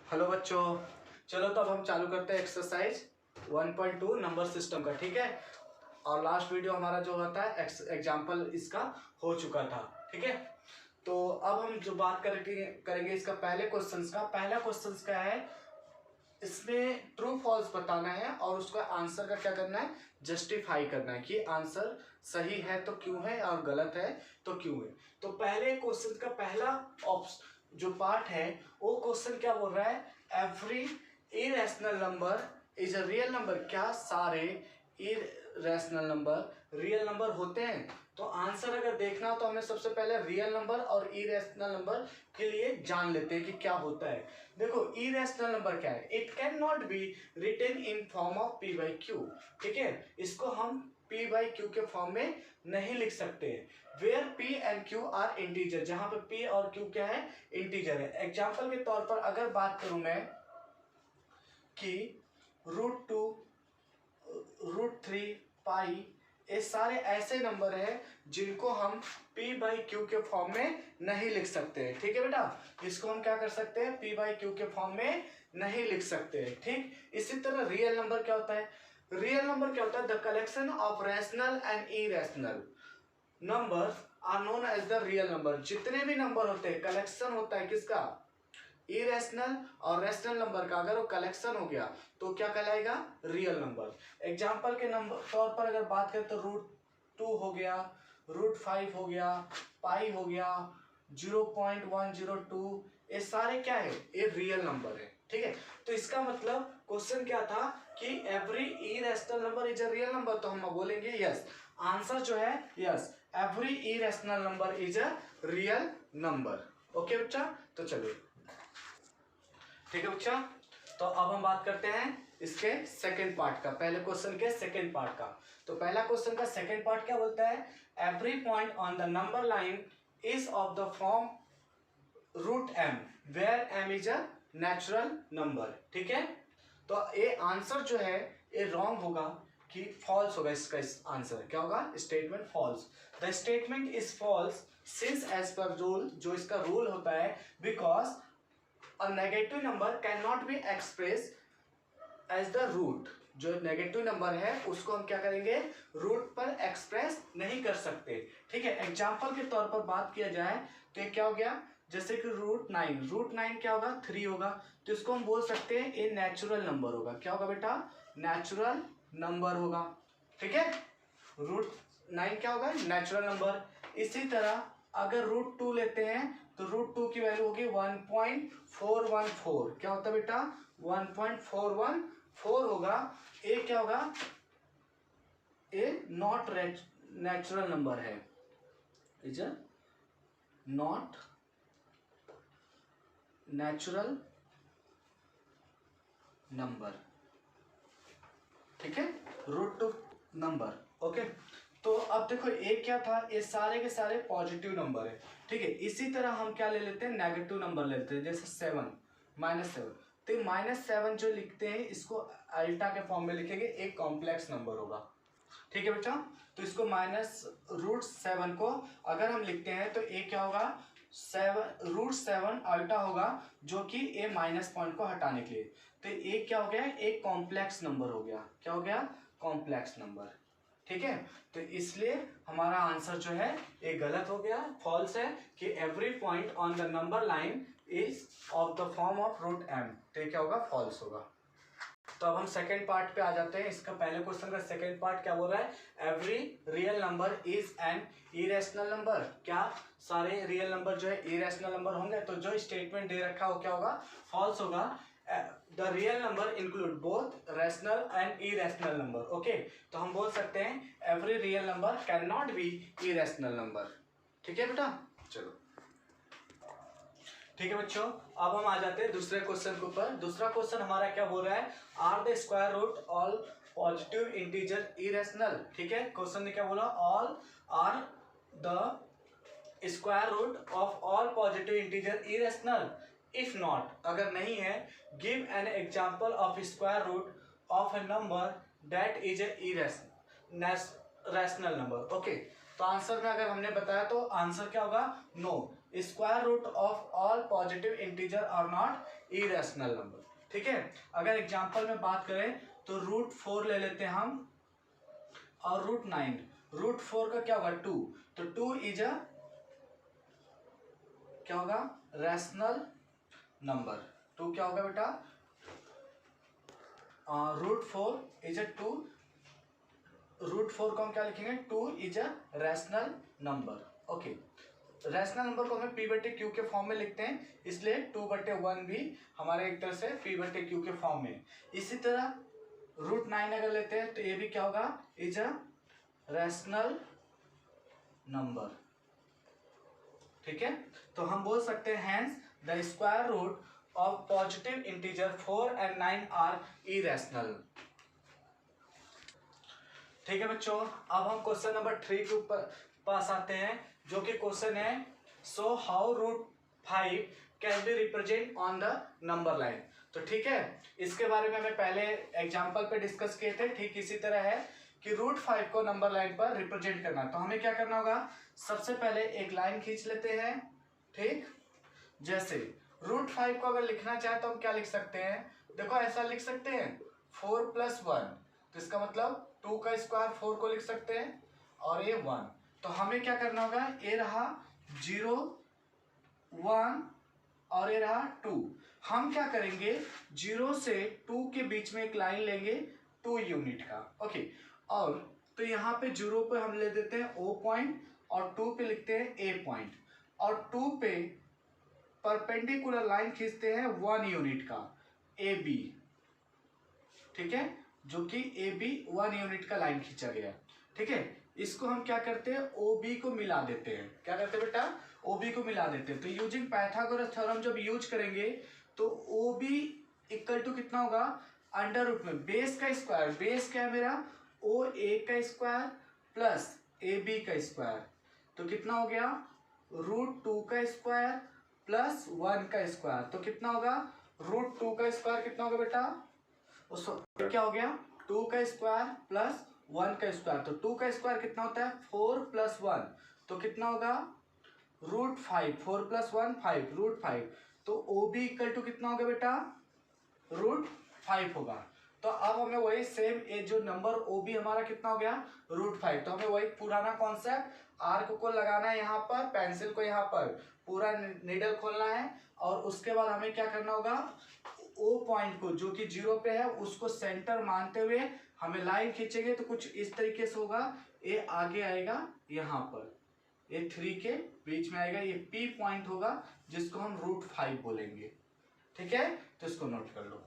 Hello बच्चों, चलो तो अब हम चालू करते हैं एक्सरसाइज 1.2 नंबर सिस्टम का। ठीक है, और लास्ट वीडियो हमारा जो होता है एग्जाम्पल इसका हो चुका था। ठीक है, तो अब हम जो बात करेंगे इसका पहला क्वेश्चन क्या है, इसमें ट्रू फॉल्स बताना है और उसका आंसर का क्या करना है, जस्टिफाई करना है कि आंसर सही है तो क्यों है और गलत है तो क्यों है। तो पहले क्वेश्चन का पहला ऑप्शन जो पार्ट है वो क्वेश्चन क्या बोल रहा है, every irrational number is a real number. क्या सारे इरेशनल नंबर रियल नंबर होते हैं? तो आंसर अगर देखना हो तो हमें सबसे पहले रियल नंबर और इरेशनल नंबर के लिए जान लेते हैं कि क्या होता है। देखो इरेशनल नंबर क्या है, it can not be written in form of p by q. ठीक है, इसको हम पी बाई क्यू के फॉर्म में नहीं लिख सकते हैं। Where p and q are integer, जहां पे पी और क्यू क्या है, इंटीजर है। एग्जाम्पल के तौर पर अगर बात करूं मैं कि √2 √3 पाई, ये सारे ऐसे नंबर है जिनको हम p बाई क्यू के फॉर्म में नहीं लिख सकते हैं। ठीक है बेटा, इसको हम क्या कर सकते हैं, p बाई क्यू के फॉर्म में नहीं लिख सकते हैं। ठीक, इसी तरह रियल नंबर क्या होता है, रियल नंबर क्या होता है, the collection of rational and irrational number are known as the real number. जितने भी नंबर होते हैं, कलेक्शन होता है किसका, इरेशनल और रैशनल नंबर का, अगर वो कलेक्शन हो गया तो क्या कहलाएगा, रियल नंबर। एग्जाम्पल के नंबर तौर पर अगर बात करें तो √2 हो गया, √5 हो गया, पाई हो गया, 0.102, ये सारे क्या है, ये रियल नंबर है। ठीक है, तो इसका मतलब क्वेश्चन क्या था कि every irrational number is a real number, तो हम बोलेंगे यस। आंसर जो है yes, every irrational number is a real number. Okay बच्चा, तो चलिए ठीक है बच्चा, तो अब हम बात करते हैं इसके सेकंड पार्ट का, पहले क्वेश्चन के सेकंड पार्ट का। तो पहला क्वेश्चन का सेकंड पार्ट क्या बोलता है, every point on the number line is of the form √m where m is a natural number. ठीक है, तो ये आंसर जो है ये रॉन्ग होगा कि फॉल्स होगा। इसका आंसर क्या होगा, statement false. The statement is false since as per rule, जो इसका रूल होता है, because a negative number cannot be expressed as the root। जो नेगेटिव नंबर है उसको हम क्या करेंगे, रूट पर एक्सप्रेस नहीं कर सकते। ठीक है, एग्जाम्पल के तौर पर बात किया जाए तो ये क्या हो गया, जैसे कि √9 क्या होगा, 3 होगा, तो इसको हम बोल सकते हैं ये नेचुरल नंबर होगा। क्या होगा बेटा, नेचुरल नंबर होगा। ठीक है, √9 क्या होगा, नेचुरल नंबर। इसी तरह अगर √2 लेते हैं तो √2 की वैल्यू होगी 1.414। क्या होता है बेटा, 1.414 होगा। ए क्या होगा, ए नॉट नेचुरल नंबर है, is a not natural number. ठीक है, √2 नंबर। ओके, तो अब देखो ये क्या था, ये सारे के सारे पॉजिटिव नंबर है। ठीक है, इसी तरह हम क्या ले लेते हैं, नेगेटिव नंबर ले लेते हैं, जैसे 7 -7। तो -7 जो लिखते हैं इसको अल्टा के फॉर्म में लिखेंगे, एक कॉम्प्लेक्स नंबर होगा। ठीक है बेटा, तो इसको -√7 को अगर हम लिखते हैं तो ये क्या होगा, √7 अल्टा होगा, जो कि ए माइनस पॉइंट को हटाने के लिए। तो ये क्या हो गया, एक कॉम्प्लेक्स नंबर हो गया। क्या हो गया, कॉम्प्लेक्स नंबर। ठीक है, तो इसलिए हमारा आंसर जो है ये गलत हो गया, फॉल्स है, कि every point on the number line is of the form of √m। तो ये क्या होगा, फॉल्स होगा। तो अब हम सेकेंड पार्ट पे आ जाते हैं। इसका पहले क्वेश्चन का सेकेंड पार्ट क्या बोल रहा है, every real number is an irrational number. क्या सारे रियल नंबर जो है इरेशनल नंबर होंगे? तो जो स्टेटमेंट दे रखा है वो क्या होगा, फॉल्स होगा। The real number include both rational and irrational number. Okay, तो हम बोल सकते हैं every real number can not B irrational number. ठीक है बेटा, चलो ठीक है बच्चों, अब हम आ जाते हैं दूसरे क्वेश्चन के ऊपर। दूसरा क्वेश्चन हमारा क्या बोल रहा है, are the square root all positive integer irrational. ठीक है, क्वेश्चन ने क्या बोला, all are the square root of all positive integer irrational. If not, अगर नहीं है, give an example of square root of a number that is a rational number. Okay, तो answer में अगर हमने बताया तो आंसर क्या होगा, no, square root of all positive integer are not irrational number. ठीक है, अगर एग्जांपल में बात करें तो √4 ले लेते हैं हम और √9। √4 का क्या होगा 2, तो 2 इज अ क्या होगा रैशनल नंबर। 2 क्या होगा बेटा √4 इज अ 2, √4 को हम क्या लिखेंगे 2 is a rational number. Okay, rational number को हमें p/q के फॉर्म में लिखते हैं, इसलिए 2/1 भी हमारे एक तरह से p/q के फॉर्म में। इसी तरह √9 अगर लेते हैं तो ये भी क्या होगा इज अ रैशनल नंबर। ठीक है, तो हम बोल सकते हैं hence the square root of positive integer 4 and 9 are irrational. ठीक है बच्चों, अब हम क्वेश्चन नंबर 3 के ऊपर पास आते हैं, जो कि क्वेश्चन है so how √5 can be represent on the number line. तो ठीक है, इसके बारे में हमें पहले एग्जांपल पे डिस्कस किए थे। ठीक इसी तरह है कि √5 को नंबर लाइन पर रिप्रेजेंट करना, तो हमें क्या करना होगा, सबसे पहले एक लाइन खींच लेते हैं। ठीक, जैसे √5 को अगर लिखना चाहे तो हम क्या लिख सकते हैं, देखो ऐसा लिख सकते हैं 4 + 1, तो इसका मतलब 2 का स्क्वायर 4 को लिख सकते हैं और ये 1। तो हमें क्या करना होगा, ये रहा 0 1 और ये रहा 2। हम क्या करेंगे 0 से 2 के बीच में एक लाइन लेंगे 2 यूनिट का। ओके, और तो यहाँ पे 0 पे हम ले देते हैं O पॉइंट और 2 पे लिखते हैं A पॉइंट, और 2 पे परपेंडिकुलर लाइन खींचते हैं 1 यूनिट का AB। ठीक है, जो कि AB 1 यूनिट का लाइन खींचा गया। ठीक है, इसको हम क्या करते हैं OB को मिला देते हैं। क्या करते हैं बेटा, OB को मिला देते हैं। तो यूजिंग पाइथागोरस थ्योरम जब यूज करेंगे तो OB इक्वल टू कितना होगा, अंडर रूट में बेस का स्क्वायर, बेस क्या है मेरा OA का स्क्वायर प्लस AB का स्क्वायर, तो कितना हो गया √2 का स्क्वायर प्लस 1 का स्क्वायर, तो कितना होगा √2 का स्क्वायर कितना होगा बेटा, उसको क्या हो गया 2 का स्क्वायर प्लस 1 का स्क्वायर, तो 2 का स्क्वायर कितना होता है 4 + 1, तो कितना होगा √5, 4 + 1 5, √5, तो OB इक्वल टू कितना होगा बेटा √5 होगा। तो अब हमें वही सेम ये जो नंबर OB हमारा कितना हो गया √5, तो हमें वही पुराना कॉन्सेप्ट आर्क को लगाना है यहाँ पर, पेंसिल को यहाँ पर पूरा नीडल खोलना है, और उसके बाद हमें क्या करना होगा O पॉइंट को जो कि 0 पे है उसको सेंटर मानते हुए हमें लाइन खींचेंगे, तो कुछ इस तरीके से होगा, ये आगे आएगा यहाँ पर, ये 3 के बीच में आएगा, ये P पॉइंट होगा जिसको हम √5 बोलेंगे। ठीक है, तो इसको नोट कर लो।